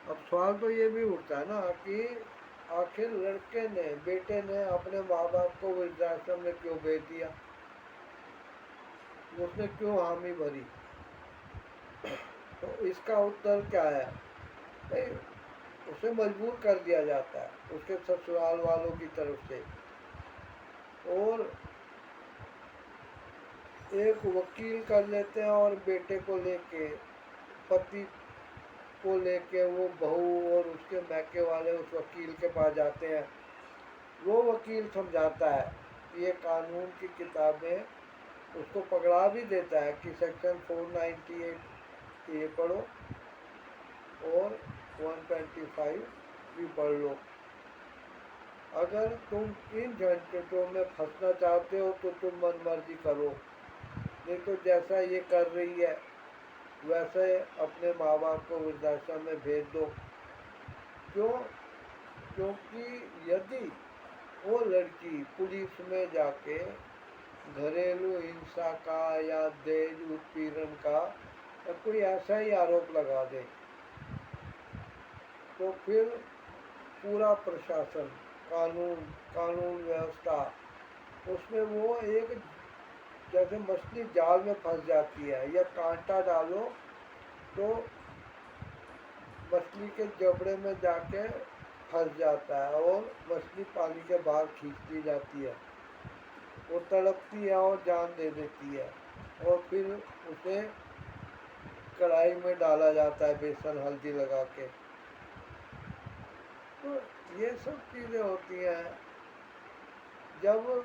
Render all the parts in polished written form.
अब सवाल तो ये भी उठता है ना कि आखिर लड़के ने, बेटे ने अपने माँ बाप को वृद्धाश्रम में क्यों भेज दिया, उसने क्यों हामी भरी। तो इसका उत्तर क्या है भाई, उसे मजबूर कर दिया जाता है उसके ससुराल वालों की तरफ से। और एक वकील कर लेते हैं और बेटे को लेके, पति को लेके वो बहू और उसके मैके वाले उस वकील के पास जाते हैं। वो वकील समझाता है कि ये कानून की किताबें, उसको पकड़ा भी देता है कि सेक्शन 498 ये पढ़ो और 125 भी पढ़ लो। अगर तुम इन झंझटों में फंसना चाहते हो तो तुम मन मर्जी करो, नहीं तो जैसा ये कर रही है वैसे अपने माँ बाप को वृद्धाश्रम में भेज दो। क्यों? क्योंकि यदि वो लड़की पुलिस में जाके घरेलू हिंसा का या दहेज उत्पीड़न का या कोई ऐसा ही आरोप लगा दे, तो फिर पूरा प्रशासन, कानून, कानून व्यवस्था, उसमें वो एक जैसे मछली जाल में फंस जाती है, या कांटा डालो तो मछली के जबड़े में जाके फंस जाता है और मछली पानी के बाहर खींच दी जाती है। वो तड़पती है और जान दे देती है, और फिर उसे कढ़ाई में डाला जाता है बेसन हल्दी लगा के। तो ये सब चीज़ें होती हैं। जब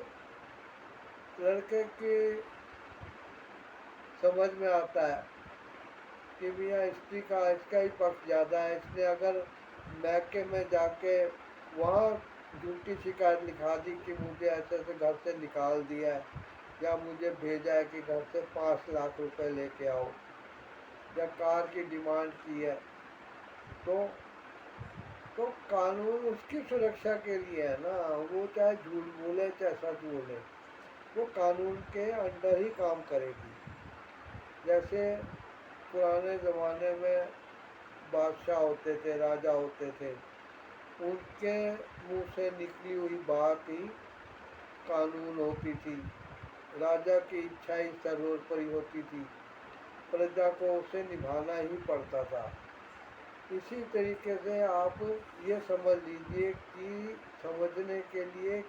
लड़के की समझ में आता है कि भैया स्त्री का, इसका ही पक्ष ज़्यादा है, इसने अगर मैके में जाके वहाँ झूठी शिकायत लिखा दी कि मुझे ऐसे ऐसे घर से निकाल दिया है, या मुझे भेजा है कि घर से 5 लाख रुपए लेके आओ, या कार की डिमांड की है, तो तो कानून उसकी सुरक्षा के लिए है ना। वो चाहे झूठ बोले चाहे सच बोले, वो कानून के अंडर ही काम करेगी। जैसे पुराने ज़माने में बादशाह होते थे, राजा होते थे, उनके मुंह से निकली हुई बात ही कानून होती थी। राजा की इच्छा ही सर्वोपरि होती थी, प्रजा को उसे निभाना ही पड़ता था। इसी तरीके से आप ये समझ लीजिए कि समझने के लिए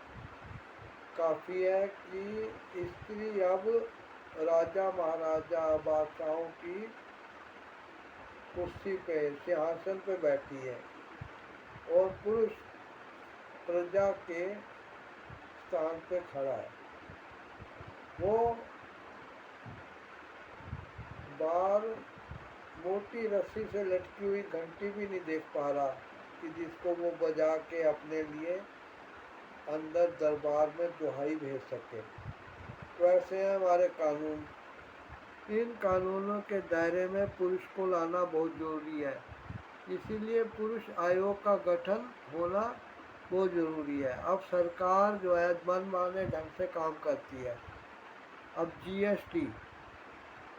काफ़ी है कि स्त्री अब राजा महाराजा बादशाहों की कुर्सी पे, सिंहासन पे बैठी है, और पुरुष प्रजा के स्थान पे खड़ा है। वो बार मोटी रस्सी से लटकी हुई घंटी भी नहीं देख पा रहा कि जिसको वो बजा के अपने लिए अंदर दरबार में दुहाई भेज सके। तो ऐसे हैं हमारे कानून। इन कानूनों के दायरे में पुरुष को लाना बहुत ज़रूरी है, इसीलिए पुरुष आयोग का गठन होना बहुत ज़रूरी है। अब सरकार जो है मनमाने ढंग से काम करती है। अब जीएसटी,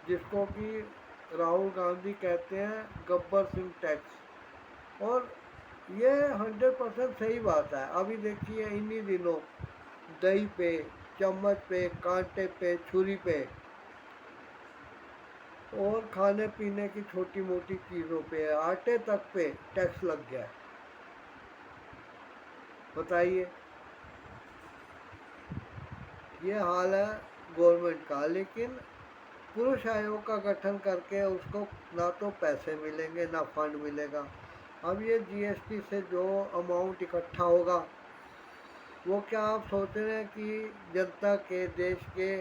जिसको कि राहुल गांधी कहते हैं गब्बर सिंह टैक्स, और ये 100% सही बात है। अभी देखिए इन्हीं दिनों दही पे, चम्मच पे, कांटे पे, छुरी पे और खाने पीने की छोटी मोटी चीज़ों पे, आटे तक पे टैक्स लग गया है। बताइए, ये हाल है गवर्नमेंट का। लेकिन पुरुष आयोग का गठन करके उसको ना तो पैसे मिलेंगे ना फंड मिलेगा। अब ये जीएसटी से जो अमाउंट इकट्ठा होगा, वो क्या आप सोच रहे हैं कि जनता के, देश के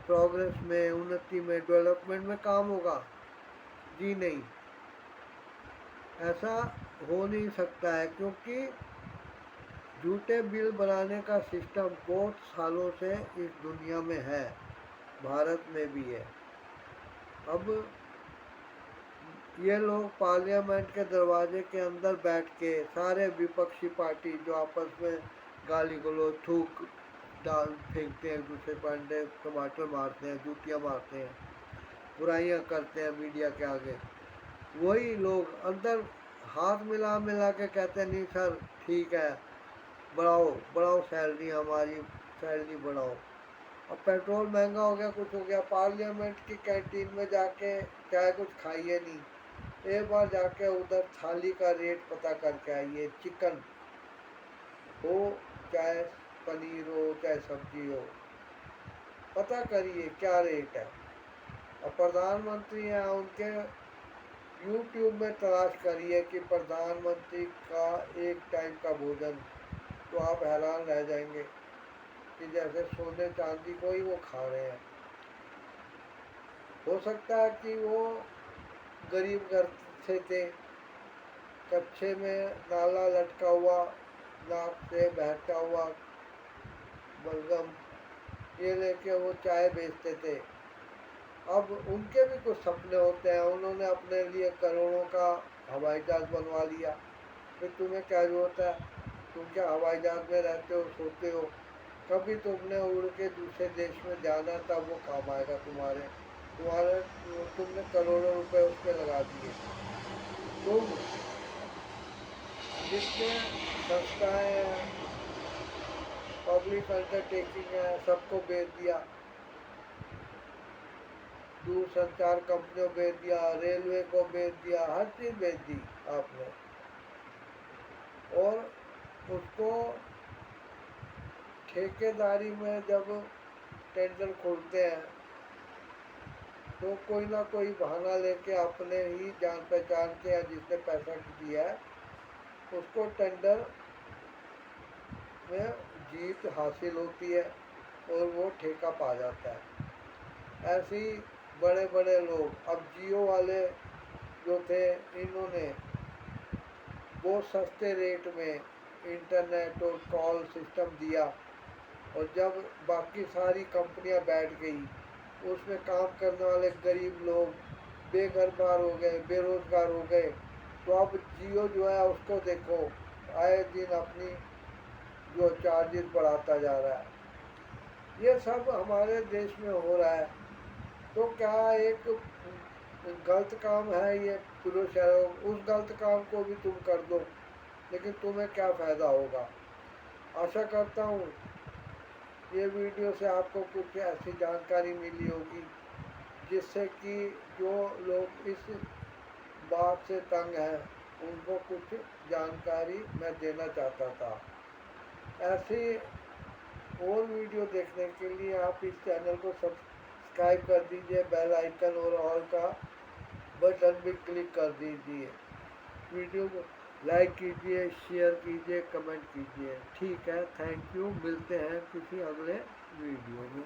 प्रोग्रेस में, उन्नति में, डेवलपमेंट में काम होगा? जी नहीं, ऐसा हो नहीं सकता है, क्योंकि झूठे बिल बनाने का सिस्टम बहुत सालों से इस दुनिया में है, भारत में भी है। अब ये लोग पार्लियामेंट के दरवाजे के अंदर बैठ के, सारे विपक्षी पार्टी जो आपस में गाली गलौज, थूक डाल फेंकते हैं, एक दूसरे पर अंडे टमाटर मारते हैं, जूतियाँ मारते हैं, बुराइयाँ करते हैं मीडिया के आगे, वही लोग अंदर हाथ मिला मिला के कहते हैं नहीं सर ठीक है, बढ़ाओ बढ़ाओ सैलरी, हमारी सैलरी बढ़ाओ। अब पेट्रोल महंगा हो गया, कुछ हो गया, पार्लियामेंट की कैंटीन में जाके चाहे कुछ खाइए नहीं, एक बार जाके उधर थाली का रेट पता करके आइए, चिकन हो चाहे पनीर हो चाहे सब्जी हो, पता करिए क्या रेट है। और प्रधानमंत्री हैं उनके यूट्यूब में तलाश करिए कि प्रधानमंत्री का एक टाइम का भोजन, तो आप हैरान रह जाएंगे कि जैसे सोने चांदी को ही वो खा रहे हैं। हो सकता है कि वो गरीब घर से थे, कच्चे में नाला लटका हुआ, नाक से बहता हुआ बलगम ये लेके वो चाय बेचते थे। अब उनके भी कुछ सपने होते हैं, उन्होंने अपने लिए करोड़ों का हवाई जहाज बनवा लिया, फिर तुम्हें क्या जरूरत है, तुम क्या हवाई जहाज में रहते हो सोते हो, कभी तुमने उड़ के दूसरे देश में जाना तब वो काम आएगा तुम्हारे, तुम्हारे तुमने करोड़ों रुपए उस पर लगा दिए। तुम जितने संस्थाएं हैं, पब्लिक अंडरटेकिंग है, सबको बेच दिया, दूर संचार कंपनियों बेच दिया, रेलवे को बेच दिया, हर चीज़ बेच दी आपने। और उसको ठेकेदारी में जब टेंडर खोलते हैं तो कोई ना कोई बहाना लेके अपने ही जान पहचान के या जिसने पैसा दिया है उसको टेंडर में जीत हासिल होती है और वो ठेका पा जाता है। ऐसे ही बड़े बड़े लोग, अब जियो वाले जो थे, इन्होंने बहुत सस्ते रेट में इंटरनेट और कॉल सिस्टम दिया, और जब बाकी सारी कंपनियां बैठ गई उसमें काम करने वाले गरीब लोग बेघर बार हो गए, बेरोजगार हो गए। तो अब जियो जो है उसको देखो आए दिन अपनी जो चार्जेस बढ़ाता जा रहा है। ये सब हमारे देश में हो रहा है। तो क्या एक गलत काम है ये पुरुष है, उस गलत काम को भी तुम कर दो, लेकिन तुम्हें क्या फ़ायदा होगा। आशा करता हूँ ये वीडियो से आपको कुछ ऐसी जानकारी मिली होगी जिससे कि जो लोग इस बात से तंग हैं उनको कुछ जानकारी मैं देना चाहता था। ऐसी और वीडियो देखने के लिए आप इस चैनल को सब्सक्राइब कर दीजिए, बेल आइकन और ऑल का बटन भी क्लिक कर दीजिए, वीडियो को लाइक कीजिए, शेयर कीजिए, कमेंट कीजिए। ठीक है, थैंक यू, मिलते हैं किसी अगले वीडियो में।